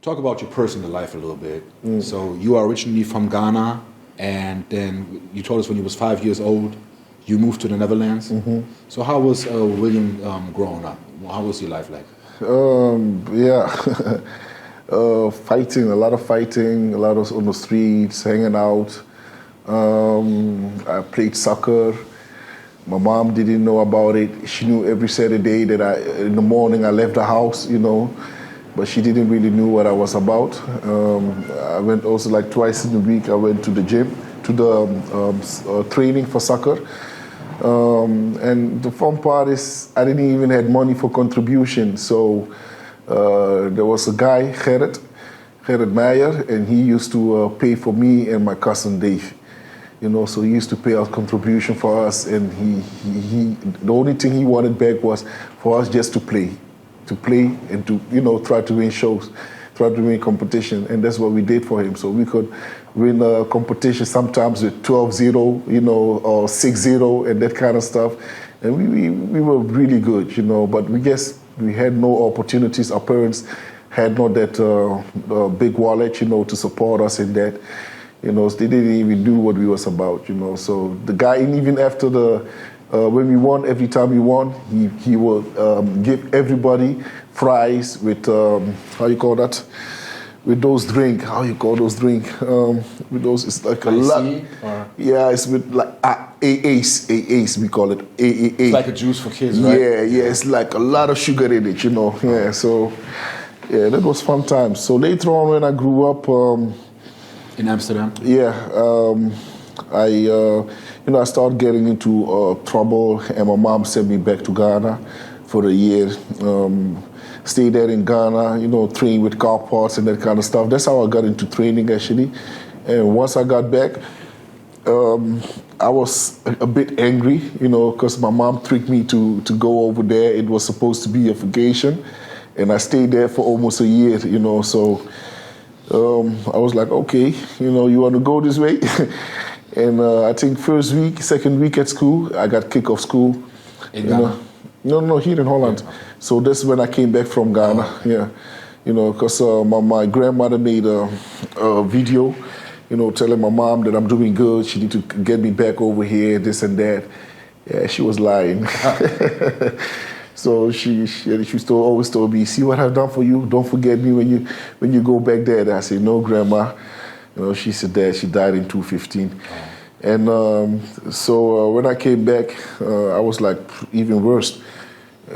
Talk about your personal life a little bit. So you are originally from Ghana, and then you told us when you was 5 years old, you moved to the Netherlands. So how was William growing up? How was your life like? Fighting, a lot of fighting, a lot of on the streets, hanging out. I played soccer. My mom didn't know about it. She knew every Saturday that in the morning I left the house, but she didn't really know what I was about. I went also like twice in a week. I went to the gym, to the training for soccer. And the fun part is I didn't even have money for contribution. So there was a guy, Gerrit Meijer, and he used to pay for me and my cousin Dave. So he used to pay our contribution for us, and he the only thing he wanted back was for us just to play and to try to win shows, try to win competition, and that's what we did for him. So we could win a competition sometimes with 12-0, or 6-0 and that kind of stuff, and we were really good, But we guess we had no opportunities. Our parents had not that big wallet, to support us in that. They didn't even do what we was about, So the guy, and even after when we won, every time we won, he would give everybody fries with, how you call that? With those drink, how you call those drink? With those, it's like a lot. Yeah, it's with like AACE, we call it AAA. It's like a juice for kids, right? Yeah, it's like a lot of sugar in it, Yeah, so yeah, that was fun times. So later on, when I grew up. In Amsterdam? Yeah, I started getting into trouble, and my mom sent me back to Ghana for a year. Stayed there in Ghana, trained with car parts and that kind of stuff. That's how I got into training, actually. And once I got back, I was a bit angry, because my mom tricked me to go over there. It was supposed to be a vacation, and I stayed there for almost a year, So I was like, okay, you want to go this way? And I think second week at school, I got kicked off school. In Ghana? No, here in Holland. Yeah. So that's when I came back from Ghana. Oh. Yeah, because my grandmother made a video, telling my mom that I'm doing good. She need to get me back over here, this and that. Yeah, she was lying. So she always told me, see what I've done for you? Don't forget me when you go back there. And I said, no, Grandma. She said that she died in 2015. And so when I came back, I was like even worse.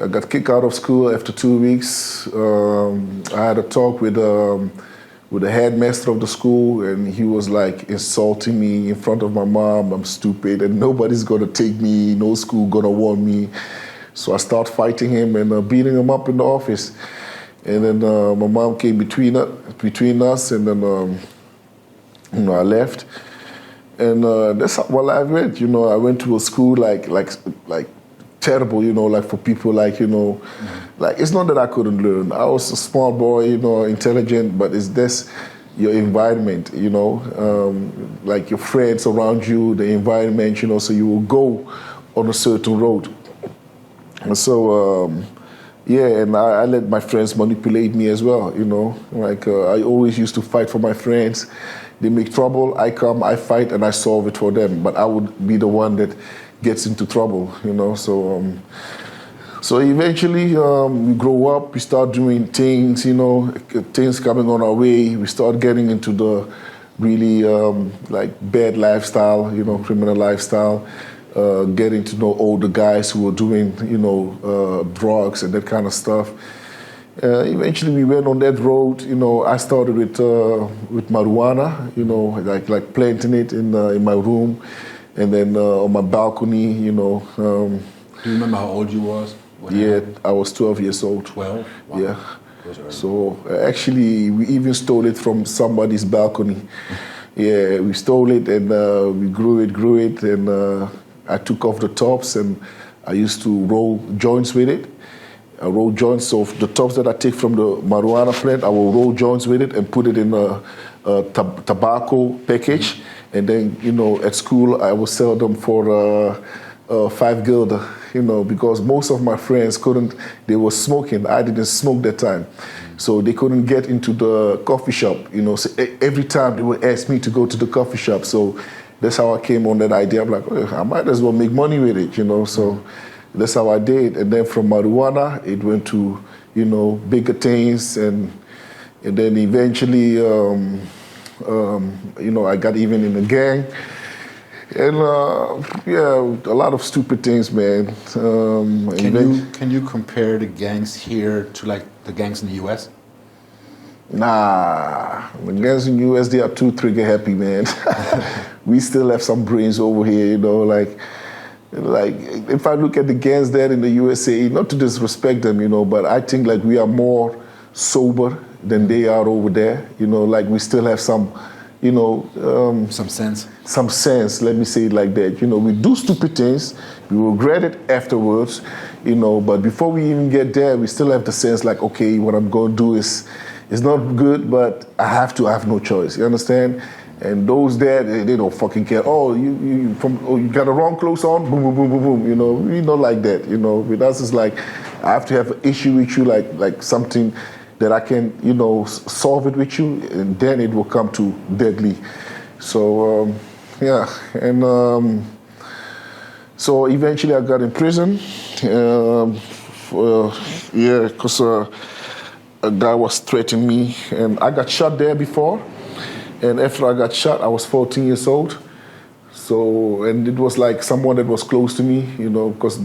I got kicked out of school after 2 weeks. I had a talk with the headmaster of the school, and he was like insulting me in front of my mom. I'm stupid, and nobody's gonna take me. No school gonna want me. So I started fighting him and beating him up in the office. And then my mom came between us, and then I left. And that's what I went. I went to a school like terrible. Like for people like like it's not that I couldn't learn. I was a small boy, intelligent, but it's this your environment. Like your friends around you, the environment. So you will go on a certain road. And so, and I let my friends manipulate me as well, Like I always used to fight for my friends. They make trouble, I come, I fight, and I solve it for them. But I would be the one that gets into trouble, So eventually we grow up, we start doing things, things coming on our way. We start getting into the really like bad lifestyle, criminal lifestyle. Getting to know all the guys who were doing, drugs and that kind of stuff. Eventually, we went on that road. I started with marijuana, like planting it in my room, and then on my balcony, Do you remember how old you was? I was 12 years old. 12? Wow. Yeah. So actually, we even stole it from somebody's balcony. Yeah, we stole it and we grew it, and I took off the tops, and I used to roll joints with it. I roll joints, so the tops that I take from the marijuana plant, I will roll joints with it and put it in a tobacco package. And then, at school, I will sell them for 5 gulden, because most of my friends couldn't, they were smoking. I didn't smoke that time. So they couldn't get into the coffee shop, you know. So every time they would ask me to go to the coffee shop. So that's how I came on that idea. I'm like, oh, I might as well make money with it, you know. So that's how I did. And then from marijuana, it went to, you know, bigger things. And then eventually, you know, I got even in a gang. And yeah, a lot of stupid things, man. Can you compare the gangs here to like the gangs in the U.S.? Nah, the gangs in the U.S. they are too trigger happy, man. We still have some brains over here, you know. Like if I look at the gangs there in the USA, not to disrespect them, you know, but I think like we are more sober than they are over there. You know, like we still have some, you know, some sense. Some sense, let me say it like that. You know, we do stupid things, we regret it afterwards, you know, but before we even get there, we still have the sense like, okay, what I'm going to do is not good, but I have no choice, you understand? And those there, they don't fucking care. Oh, you got the wrong clothes on, boom, boom, boom, boom, boom, you know, we not like that, you know. With us, it's like, I have to have an issue with you, like something that I can, you know, solve it with you, and then it will come to deadly. So, yeah, and so eventually I got in prison. Yeah, because a guy was threatening me, and I got shot there before. And after I got shot, I was 14 years old. So, and it was like someone that was close to me, you know, because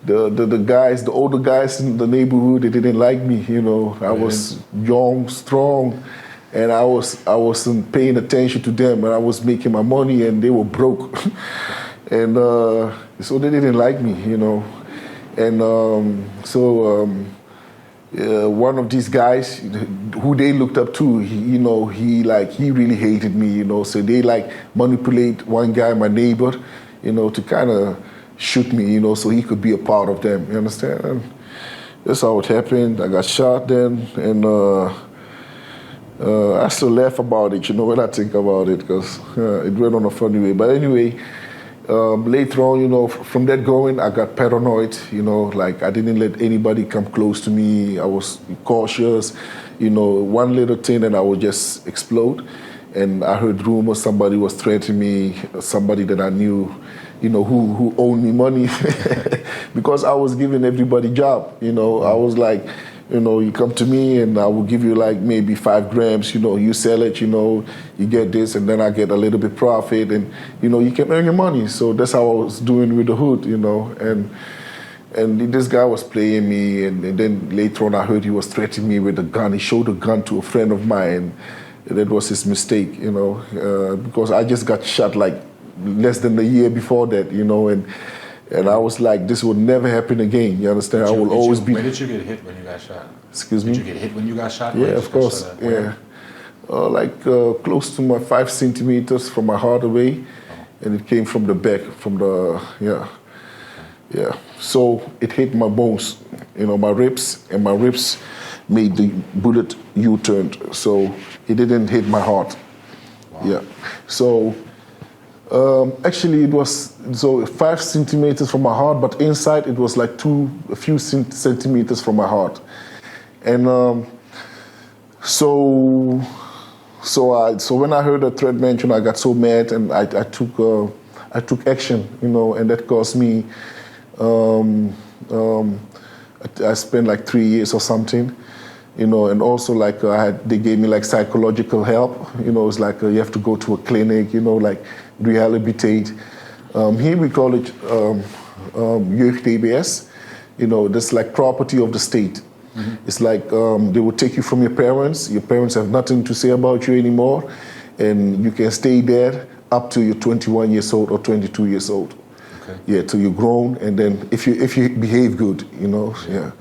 the guys, the older guys in the neighborhood, they didn't like me, you know. I was young, strong, and I wasn't paying attention to them, and I was making my money, and they were broke. And so they didn't like me, you know. And one of these guys who they looked up to, he really hated me, you know. So they like manipulate one guy, my neighbor, you know, to kind of shoot me, you know, so he could be a part of them. You understand? And that's how it happened. I got shot then, and I still laugh about it, you know, when I think about it, because it went on a funny way. But anyway, later on, you know, from that going, I got paranoid, you know, like I didn't let anybody come close to me. I was cautious, you know, one little thing and I would just explode. And I heard rumors somebody was threatening me, somebody that I knew, you know, who owed me money because I was giving everybody job, you know. I was like, you know, you come to me and I will give you like maybe 5 grams, you know, you sell it, you know, you get this, and then I get a little bit profit, and, you know, you can earn your money. So that's how I was doing with the hood, you know. And this guy was playing me, and then later on I heard he was threatening me with a gun. He showed a gun to a friend of mine, and that was his mistake, you know, because I just got shot like less than a year before that, you know, and I was like, this will never happen again. You understand? I will always be. Where did you get hit when you got shot? Excuse me? Did you get hit when you got shot? Yeah, of course. Yeah. Like close to my 5 centimeters from my heart away, and it came from the back, from the, yeah. So it hit my bones, you know, my ribs, and my ribs made the bullet U-turned. So it didn't hit my heart. Wow. Yeah. So actually it was 5 centimeters from my heart, but inside it was like a few centimeters from my heart. And so when I heard the threat mentioned, I got so mad, and I took action, you know, and that cost me. I spent like 3 years or something, you know, and also like they gave me like psychological help, you know. It's like you have to go to a clinic, you know, like rehabilitate. Here we call it jeugd-TBS, you know. That's like property of the state. Mm-hmm. It's like they will take you from your parents. Your parents have nothing to say about you anymore, and you can stay there up to you're 21 years old or 22 years old. Okay. Yeah, till you're grown, and then if you behave good, you know, yeah.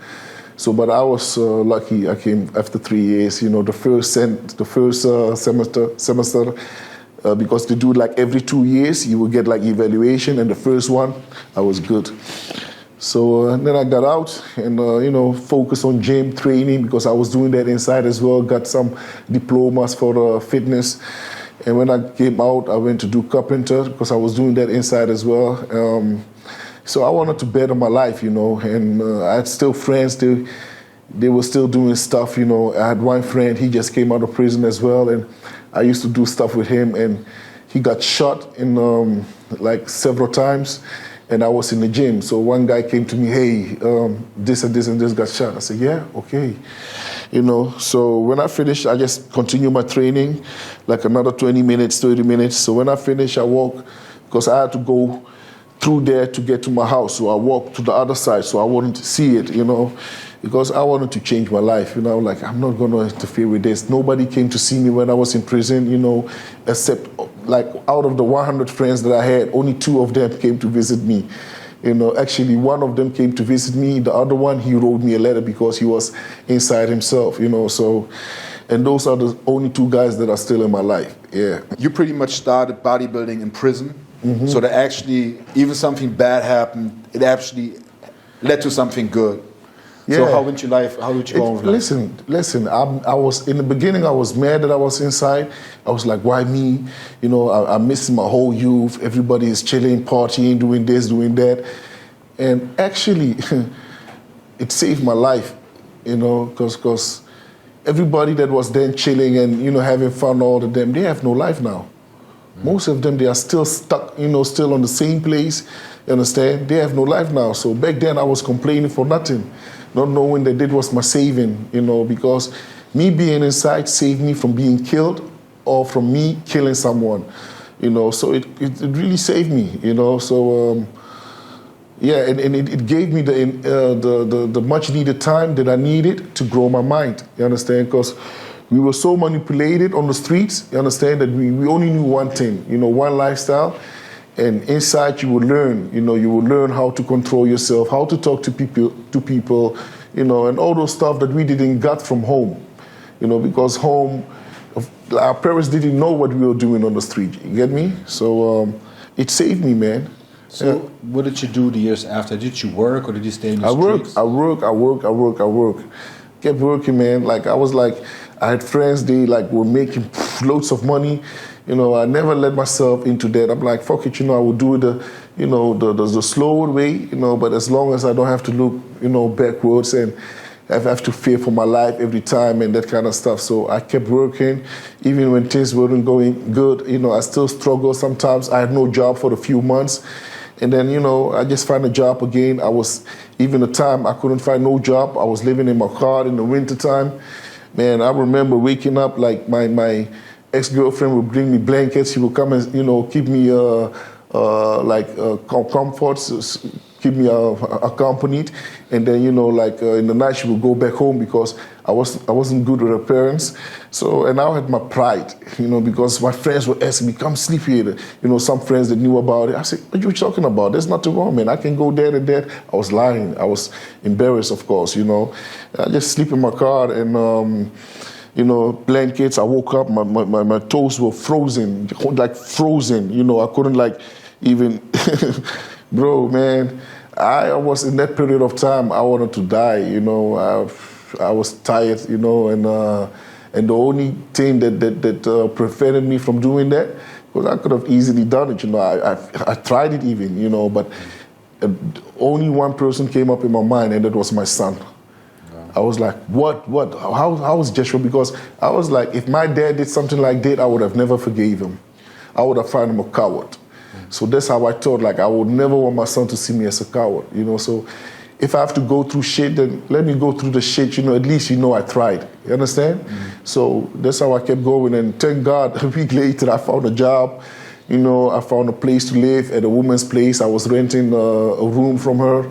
So, but I was lucky. I came after 3 years. You know, the first semester, because they do it like every 2 years, you will get like evaluation, and the first one, I was good. So then I got out and, you know, focused on gym training, because I was doing that inside as well, got some diplomas for fitness. And when I came out, I went to do carpenter, because I was doing that inside as well. So I wanted to better my life, you know, and I had still friends. they were still doing stuff, you know. I had one friend, he just came out of prison as well, and I used to do stuff with him, and he got shot in like several times, and I was in the gym. So one guy came to me, hey, this and this and this got shot. I said, yeah, okay. You know, so when I finished, I just continued my training, like another 20 minutes, 30 minutes. So when I finished, I walked, because I had to go through there to get to my house. So I walked to the other side so I wouldn't see it, you know, because I wanted to change my life. You know, like, I'm not going to interfere with this. Nobody came to see me when I was in prison, you know, except like out of the 100 friends that I had, only 2 of them came to visit me. You know, actually, one of them came to visit me. The other one, he wrote me a letter because he was inside himself, you know. So, and those are the only 2 guys that are still in my life, yeah. You pretty much started bodybuilding in prison. So that actually, even something bad happened, it actually led to something good. Yeah. So how did you go on with life? Listen, I was, in the beginning, I was mad that I was inside. I was like, why me? You know, I'm missing my whole youth. Everybody is chilling, partying, doing this, doing that. And actually, it saved my life, you know, because everybody that was then chilling and, you know, having fun, all of them, they have no life now. Most of them, they are still stuck, you know, still on the same place, you understand? They have no life now. So back then, I was complaining for nothing, not knowing that it was my saving, you know, because me being inside saved me from being killed or from me killing someone, you know. So it really saved me, you know. So, yeah, and it gave me the much-needed time that I needed to grow my mind, you understand? Because we were so manipulated on the streets, you understand, that we only knew one thing, you know, one lifestyle. And inside you will learn, you know, you will learn how to control yourself, how to talk to people, you know, and all those stuff that we didn't get from home, you know, because home, our parents didn't know what we were doing on the street, you get me? So it saved me, man. So what did you do the years after? Did you work or did you stay in the streets? I work. Kept working, man. Like, I had friends, they like were making loads of money. You know, I never let myself into that. I'm like, fuck it, you know, I will do it the slower way, you know, but as long as I don't have to look, you know, backwards and have to fear for my life every time and that kind of stuff. So I kept working, even when things weren't going good, you know, I still struggle sometimes. I had no job for a few months. And then, you know, I just found a job again. Even the time I couldn't find no job, I was living in my car in the wintertime. Man, I remember waking up, like my ex-girlfriend would bring me blankets. She would come and, you know, keep me comforts, keep me accompanied. And then, you know, like in the night she would go back home because I wasn't good with her parents. So, and I had my pride, you know, because my friends were asking me, come sleep here. You know, some friends that knew about it. I said, what are you talking about? There's nothing wrong, man. I can go there and there. I was lying. I was embarrassed, of course, you know. I just sleep in my car and, you know, blankets. I woke up, my toes were frozen, like frozen. You know, I couldn't like even, bro, man. I was in that period of time, I wanted to die, you know. I was tired, you know, and the only thing that prevented me from doing that was I could have easily done it, you know. I tried it even, you know, but only one person came up in my mind, and that was my son. I was like, what? How is Joshua? Because I was like, if my dad did something like that, I would have never forgave him. I would have found him a coward. So that's how I thought, like, I would never want my son to see me as a coward, you know. So if I have to go through shit, then let me go through the shit, you know, at least, you know, I tried. You understand? So that's how I kept going. And thank God, a week later, I found a job. You know, I found a place to live at a woman's place. I was renting a room from her.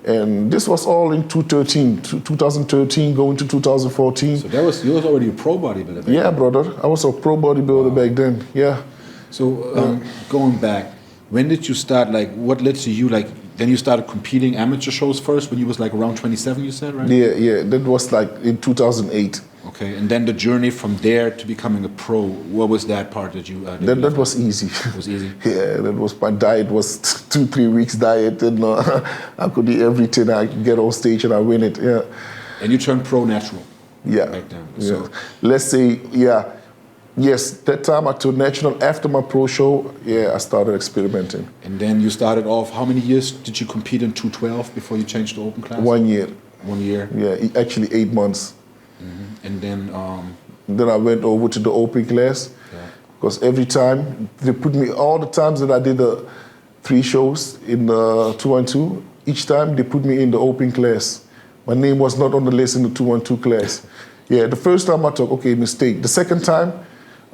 And this was all in 2013, going to 2014. So you was already a pro bodybuilder back then? Yeah, brother. I was a pro bodybuilder back then, yeah. So going back, when did you start, like, what led to you, like, then you started competing amateur shows first when you was like around 27, you said, right? Yeah, that was like in 2008. Okay, and then the journey from there to becoming a pro, what was that part that you did? That was easy. It was easy? Yeah, that was, my diet was 2-3 weeks diet, and I could eat everything. I could get on stage and I win it, yeah. And you turned pro natural? Yeah. Back then? Yeah. So. Let's say, yeah. Yes, that time I turned national. After my pro show, yeah, I started experimenting. And then you started off, how many years did you compete in 212 before you changed to open class? 1 year. 1 year. Yeah, actually 8 months. And then Then I went over to the open class, because every time they put me, all the times that I did the 3 shows in the 212, each time they put me in the open class. My name was not on the list in the 212 class. Yeah, the first time I thought, okay, mistake. The second time,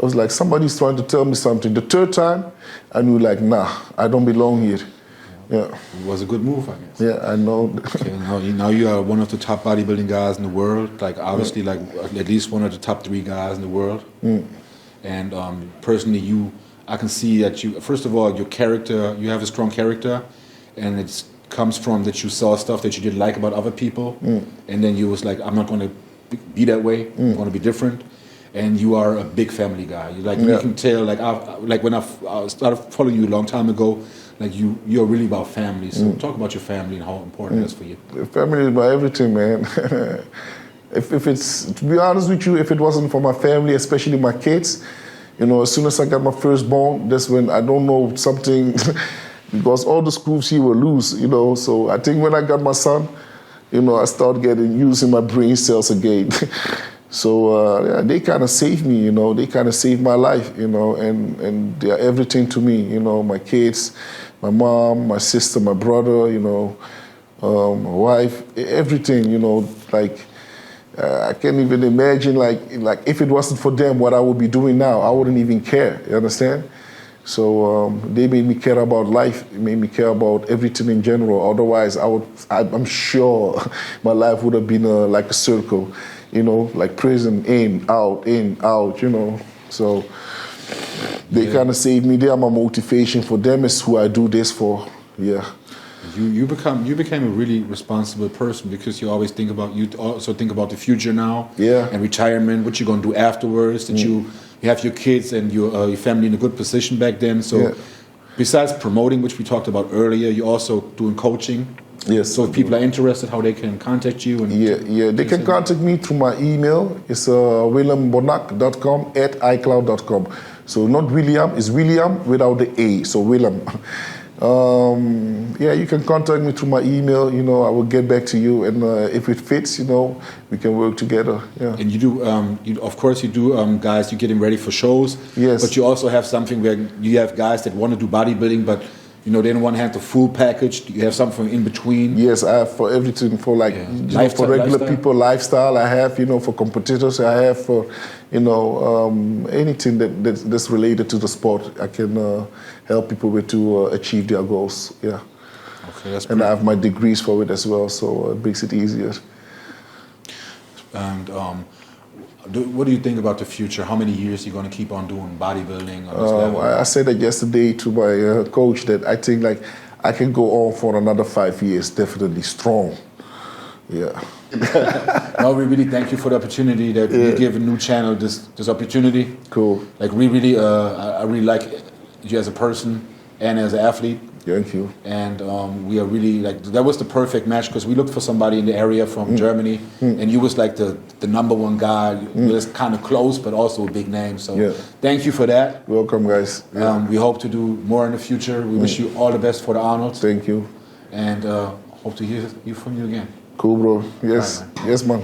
I was like, somebody's trying to tell me something. The third time, I knew like, nah, I don't belong here. Yeah. It was a good move, I guess. Yeah, I know. Okay, now you are one of the top bodybuilding guys in the world. Like obviously, like at least one of the top 3 guys in the world. And personally, I can see that you. First of all, your character. You have a strong character, and it comes from that you saw stuff that you didn't like about other people, and then you was like, I'm not going to be that way. I'm going to be different. And you are a big family guy. You can tell. Like when I started following you a long time ago. Like you're really about family. So talk about your family and how important it is for you. Family is about everything, man. if it's, to be honest with you, if it wasn't for my family, especially my kids, as soon as I got my firstborn, that's when I don't know something, because all the screws here were loose, So I think when I got my son, I started using my brain cells again. So they kind of saved me, They kind of saved my life, and they are everything to me, My kids, my mom, my sister, my brother, my wife, everything, I can't even imagine, like if it wasn't for them, what I would be doing now, I wouldn't even care. You understand? So they made me care about life. It made me care about everything in general. Otherwise, I'm sure my life would have been like a circle. Like prison, in, out, So they kind of saved me. They are my motivation. For them is who I do this for. Yeah. You became a really responsible person, because you also think about the future now. Yeah. And retirement, what you're gonna do afterwards. That you have your kids and your family in a good position back then. So besides promoting, which we talked about earlier, you're also doing coaching. Yes. So if people are interested, how they can contact you? And they can contact me through my email. It's williambonac.com @icloud.com. So not William, it's William without the A. So William. You can contact me through my email. I will get back to you, and if it fits, we can work together. Yeah. And you do, of course, you do, guys. You're getting ready for shows. Yes. But you also have something where you have guys that want to do bodybuilding, but they don't want to have the full package. You have something in between. Yes, I have for everything, for for regular people, lifestyle. I have, for competitors. I have for, anything that's related to the sport. I can help people with to achieve their goals. Yeah. Okay, that's and I have my degrees for it as well, so it makes it easier. And what do you think about the future? How many years are you going to keep on doing bodybuilding on this level? I said that yesterday to my coach, that I think I can go on for another 5 years, definitely strong. Yeah. No, we really thank you for the opportunity that you give a new channel this opportunity. Cool. Like I really like you as a person and as an athlete. Thank you. And we are really that was the perfect match, because we looked for somebody in the area from Germany, and you was like the number one guy. You was kind of close, but also a big name. So thank you for that. Welcome, guys. We hope to do more in the future. We wish you all the best for the Arnolds. Thank you. And hope to hear from you again. Cool, bro. Yes. Bye, man. Yes, man.